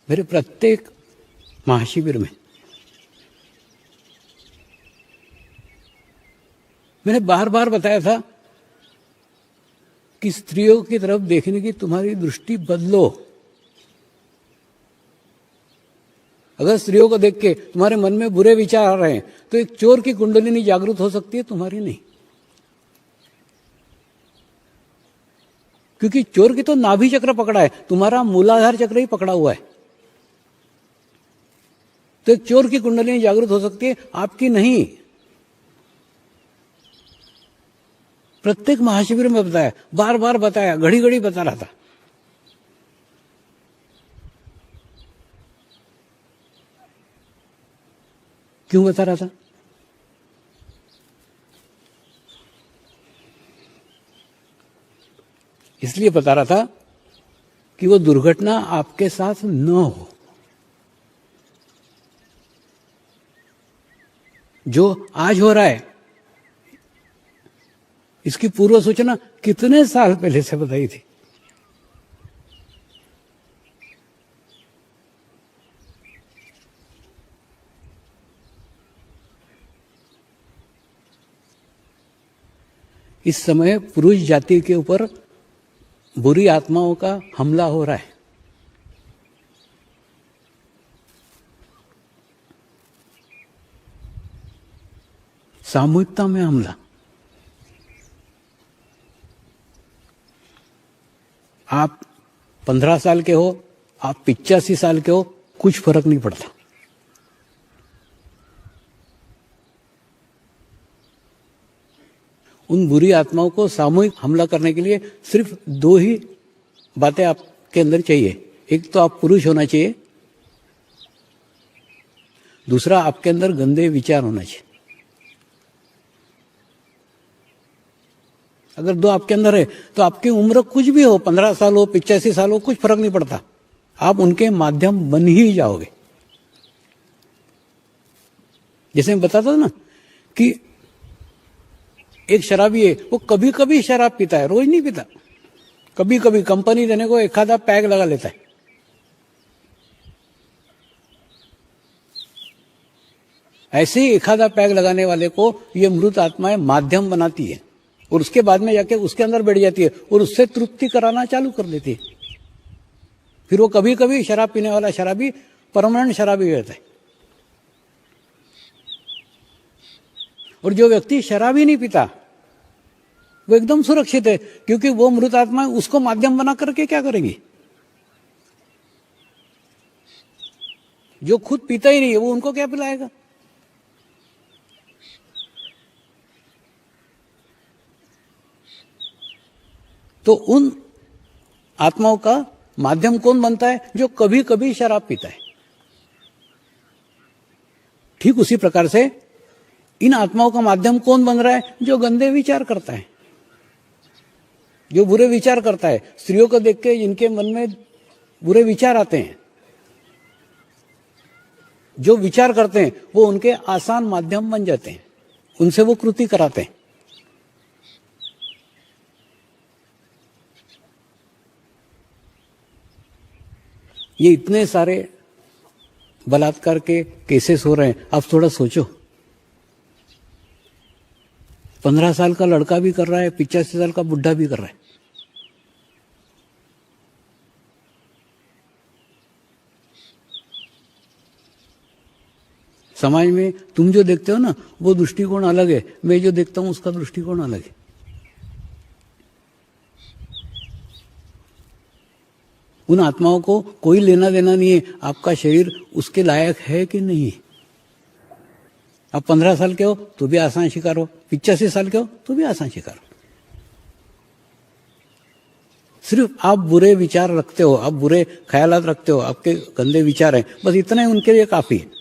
मेरे प्रत्येक महाशिविर में मैंने बार बार बताया था कि स्त्रियों की तरफ देखने की तुम्हारी दृष्टि बदलो। अगर स्त्रियों को देख के तुम्हारे मन में बुरे विचार आ रहे हैं तो एक चोर की कुंडलिनी जागृत हो सकती है, तुम्हारी नहीं। क्योंकि चोर की तो नाभि चक्र पकड़ा है, तुम्हारा मूलाधार चक्र ही पकड़ा हुआ है। तो एक चोर की कुंडलिनी जागृत हो सकती है, आपकी नहीं। प्रत्येक महाशिविर में बताया, बार बार बताया, घड़ी घड़ी बता रहा था। क्यों बता रहा था? इसलिए बता रहा था कि वो दुर्घटना आपके साथ न हो। जो आज हो रहा है इसकी पूर्व सूचना कितने साल पहले से बताई थी। इस समय पुरुष जाति के ऊपर बुरी आत्माओं का हमला हो रहा है। सामूहिकता में हमला। आप 15 साल के हो, आप 85 साल के हो, कुछ फर्क नहीं पड़ता। उन बुरी आत्माओं को सामूहिक हमला करने के लिए सिर्फ 2 ही बातें आपके अंदर चाहिए। एक तो आप पुरुष होना चाहिए, दूसरा आपके अंदर गंदे विचार होना चाहिए। अगर 2 आपके अंदर है तो आपकी उम्र कुछ भी हो, 15 साल हो, 85 साल हो, कुछ फर्क नहीं पड़ता, आप उनके माध्यम बन ही जाओगे। जैसे मैं बताता था ना कि एक शराबी है, वो कभी कभी शराब पीता है, रोज नहीं पीता। कभी कभी कंपनी देने को एक आधा पैग लगा लेता है। ऐसे ही एक आधा पैग लगाने वाले को ये मृत आत्माएं माध्यम बनाती है और उसके बाद में जाके उसके अंदर बैठ जाती है और उससे तृप्ति कराना चालू कर देती है। फिर वो कभी कभी शराब पीने वाला शराबी परमानेंट शराबी रहता है। और जो व्यक्ति शराब ही नहीं पीता वो एकदम सुरक्षित है, क्योंकि वो मृत आत्मा उसको माध्यम बना करके क्या करेगी? जो खुद पीता ही नहीं है वो उनको क्या पिलाएगा? तो उन आत्माओं का माध्यम कौन बनता है? जो कभी कभी शराब पीता है। ठीक उसी प्रकार से इन आत्माओं का माध्यम कौन बन रहा है? जो गंदे विचार करता है, जो बुरे विचार करता है। स्त्रियों को देख के जिनके मन में बुरे विचार आते हैं, जो विचार करते हैं, वो उनके आसान माध्यम बन जाते हैं, उनसे वो कृति कराते हैं। ये इतने सारे बलात्कार के केसेस हो रहे हैं, आप थोड़ा सोचो। 15 साल का लड़का भी कर रहा है, 85 साल का बुढ़ा भी कर रहा है। समाज में तुम जो देखते हो ना वो दृष्टिकोण अलग है, मैं जो देखता हूं उसका दृष्टिकोण अलग है। उन आत्माओं को कोई लेना देना नहीं है आपका शरीर उसके लायक है कि नहीं। आप 15 साल के हो तो भी आसान शिकार हो, 85 साल के हो तो भी आसान शिकार हो। सिर्फ आप बुरे विचार रखते हो, आप बुरे ख्यालात रखते हो, आपके गंदे विचार हैं, बस इतना ही उनके लिए काफी है।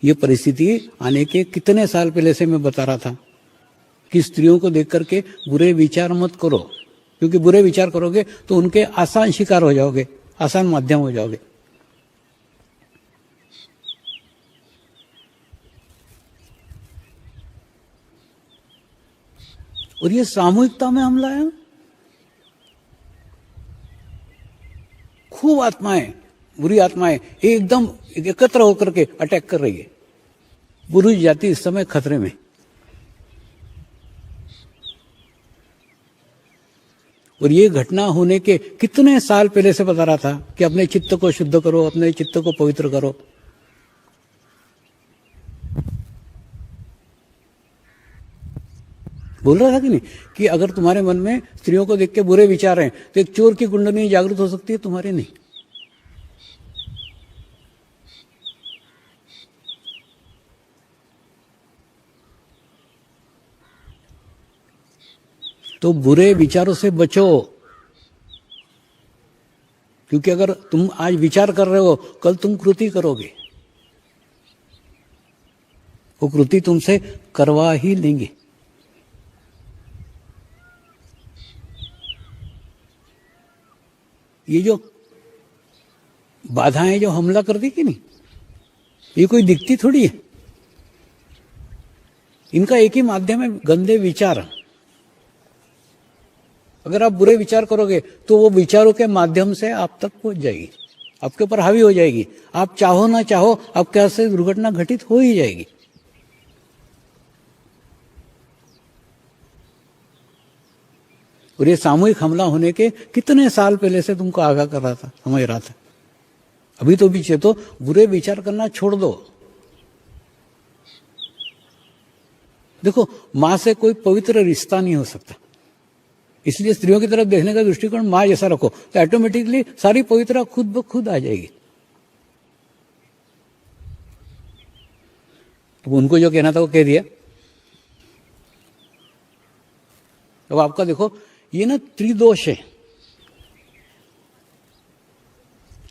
ये परिस्थिति आने के कितने साल पहले से मैं बता रहा था कि स्त्रियों को देख करके बुरे विचार मत करो, क्योंकि बुरे विचार करोगे तो उनके आसान शिकार हो जाओगे, आसान माध्यम हो जाओगे। और ये सामूहिकता में हमला है। खूब आत्माएं, बुरी आत्माएं एकदम एकत्र होकर के अटैक कर रही है। पुरुष जाति इस समय खतरे में। और ये घटना होने के कितने साल पहले से बता रहा था कि अपने चित्त को शुद्ध करो, अपने चित्त को पवित्र करो। बोल रहा था कि नहीं कि अगर तुम्हारे मन में स्त्रियों को देख के बुरे विचार हैं तो एक चोर की कुंडली जागृत हो सकती है, तुम्हारे नहीं। तो बुरे विचारों से बचो, क्योंकि अगर तुम आज विचार कर रहे हो, कल तुम कृति करोगे, वो कृति तुमसे करवा ही लेंगे। ये जो बाधाएं जो हमला कर दी कि नहीं, ये कोई दिखती थोड़ी है। इनका एक ही माध्यम है, गंदे विचार। अगर आप बुरे विचार करोगे तो वो विचारों के माध्यम से आप तक पहुंच जाएगी, आपके ऊपर हावी हो जाएगी। आप चाहो ना चाहो आपके हाथ से दुर्घटना घटित हो ही जाएगी। और ये सामूहिक हमला होने के कितने साल पहले से तुमको आगाह कर रहा था, समझ रहा था। अभी तो पीछे तो बुरे विचार करना छोड़ दो। देखो, मां से कोई पवित्र रिश्ता नहीं हो सकता, इसलिए स्त्रियों की तरफ देखने का दृष्टिकोण मां जैसा रखो तो ऑटोमेटिकली सारी पवित्रता खुद ब खुद आ जाएगी। अब उनको जो कहना था वो कह दिया। अब आपका देखो, ये ना त्रिदोष है।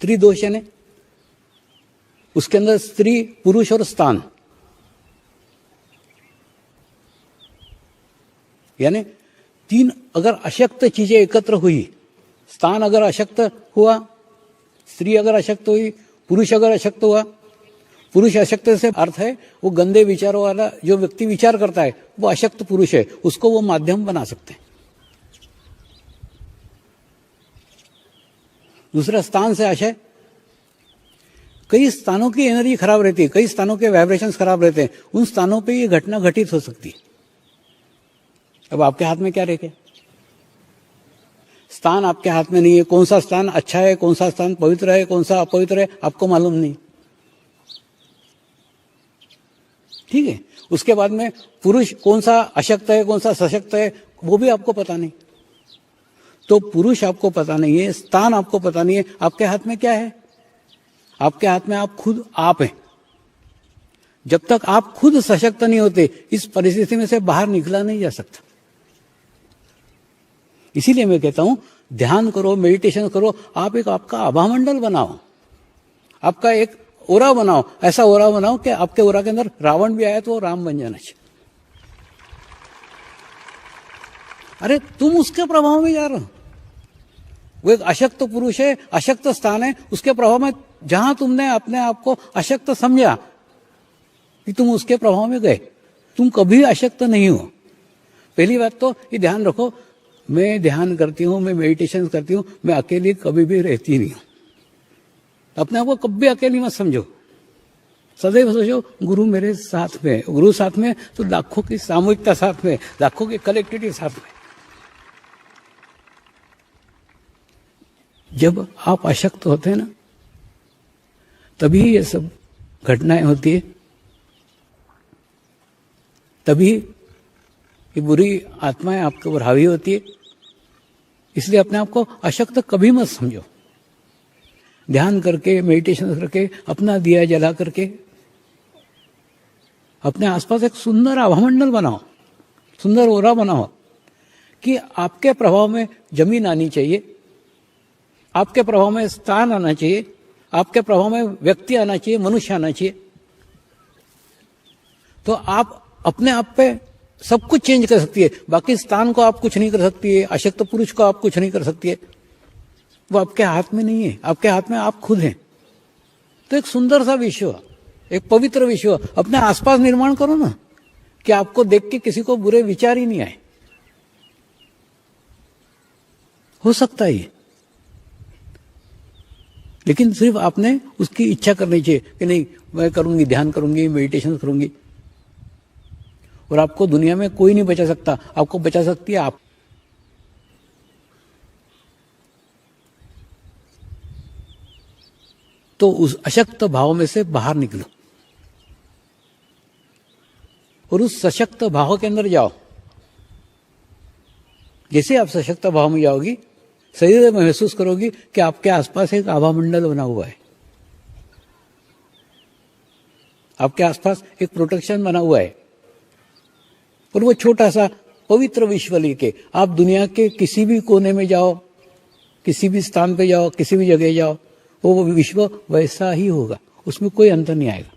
त्रिदोष है ना, उसके अंदर स्त्री, पुरुष और स्थान, यानी तीन अगर अशक्त चीजें एकत्र हुई, स्थान अगर अशक्त हुआ, स्त्री अगर अशक्त हुई, पुरुष अगर अशक्त हुआ। पुरुष अशक्त से अर्थ है वो गंदे विचारों वाला जो व्यक्ति विचार करता है वो अशक्त पुरुष है, उसको वो माध्यम बना सकते हैं। दूसरा स्थान से आशय, कई स्थानों की एनर्जी खराब रहती है, कई स्थानों के वाइब्रेशंस खराब रहते हैं, उन स्थानों पे ये घटना घटित हो सकती है। अब आपके हाथ में क्या रह गया? स्थान आपके हाथ में नहीं है। कौन सा स्थान अच्छा है, कौन सा स्थान पवित्र है, कौन सा अपवित्र है, आपको मालूम नहीं। ठीक है, उसके बाद में पुरुष कौन सा अशक्त है, कौन सा सशक्त है, वो भी आपको पता नहीं। तो पुरुष आपको पता नहीं है, स्थान आपको पता नहीं है, आपके हाथ में क्या है? आपके हाथ में आप खुद आप हैं। जब तक आप खुद सशक्त नहीं होते, इस परिस्थिति में से बाहर निकला नहीं जा सकता। इसीलिए मैं कहता हूं, ध्यान करो, मेडिटेशन करो, आप एक आपका आभामंडल बनाओ, आपका एक ओरा बनाओ। ऐसा ओरा बनाओ कि आपके ओरा के अंदर रावण भी आया तो वो राम बन जाना चाहिए। अरे तुम उसके प्रभाव में जा रहे हो। वो एक अशक्त पुरुष है, अशक्त स्थान है, उसके प्रभाव में जहां तुमने अपने आप को अशक्त समझा कि तुम उसके प्रभाव में गए, तुम कभी अशक्त नहीं हो। पहली बात तो ये ध्यान रखो, मैं ध्यान करती हूं, मैं मेडिटेशन करती हूं, मैं अकेली कभी भी रहती नहीं हूं। अपने आप को कभी अकेली मत समझो, सदैव सोचो गुरु मेरे साथ में। गुरु साथ में तो लाखों की सामूहिकता साथ में, लाखों की कलेक्टिविटी साथ में। जब आप अशक्त होते हैं ना, तभी ये सब घटनाएं होती है, तभी ये बुरी आत्माएं आपके ऊपर हावी होती है। इसलिए अपने आप को अशक्त कभी मत समझो। ध्यान करके, मेडिटेशन करके, अपना दिया जला करके अपने आसपास एक सुंदर आभामंडल बनाओ, सुंदर ओरा बनाओ कि आपके प्रभाव में जमीन आनी चाहिए, आपके प्रभाव में स्थान आना चाहिए, आपके प्रभाव में व्यक्ति आना चाहिए, मनुष्य आना चाहिए। तो आप अपने आप पे सब कुछ चेंज कर सकती है। बाकी स्थान को आप कुछ नहीं कर सकती है, अशक्त पुरुष को आप कुछ नहीं कर सकती है, वो आपके हाथ में नहीं है। आपके हाथ में आप खुद हैं। तो एक सुंदर सा विश्व, एक पवित्र विश्व अपने आसपास निर्माण करो ना, कि आपको देख के किसी को बुरे विचार ही नहीं आए। हो सकता है ये। लेकिन सिर्फ आपने उसकी इच्छा करनी चाहिए कि नहीं मैं करूंगी, ध्यान करूंगी, मेडिटेशन करूंगी। और आपको दुनिया में कोई नहीं बचा सकता, आपको बचा सकती है आप। तो उस अशक्त भाव में से बाहर निकलो और उस सशक्त भाव के अंदर जाओ। जैसे आप सशक्त भाव में जाओगी, शरीर में महसूस करोगी कि आपके आसपास एक आभा मंडल बना हुआ है, आपके आसपास एक प्रोटेक्शन बना हुआ है। और वो छोटा सा पवित्र विश्व लेके आप दुनिया के किसी भी कोने में जाओ, किसी भी स्थान पे जाओ, किसी भी जगह जाओ, वो विश्व वैसा ही होगा, उसमें कोई अंतर नहीं आएगा।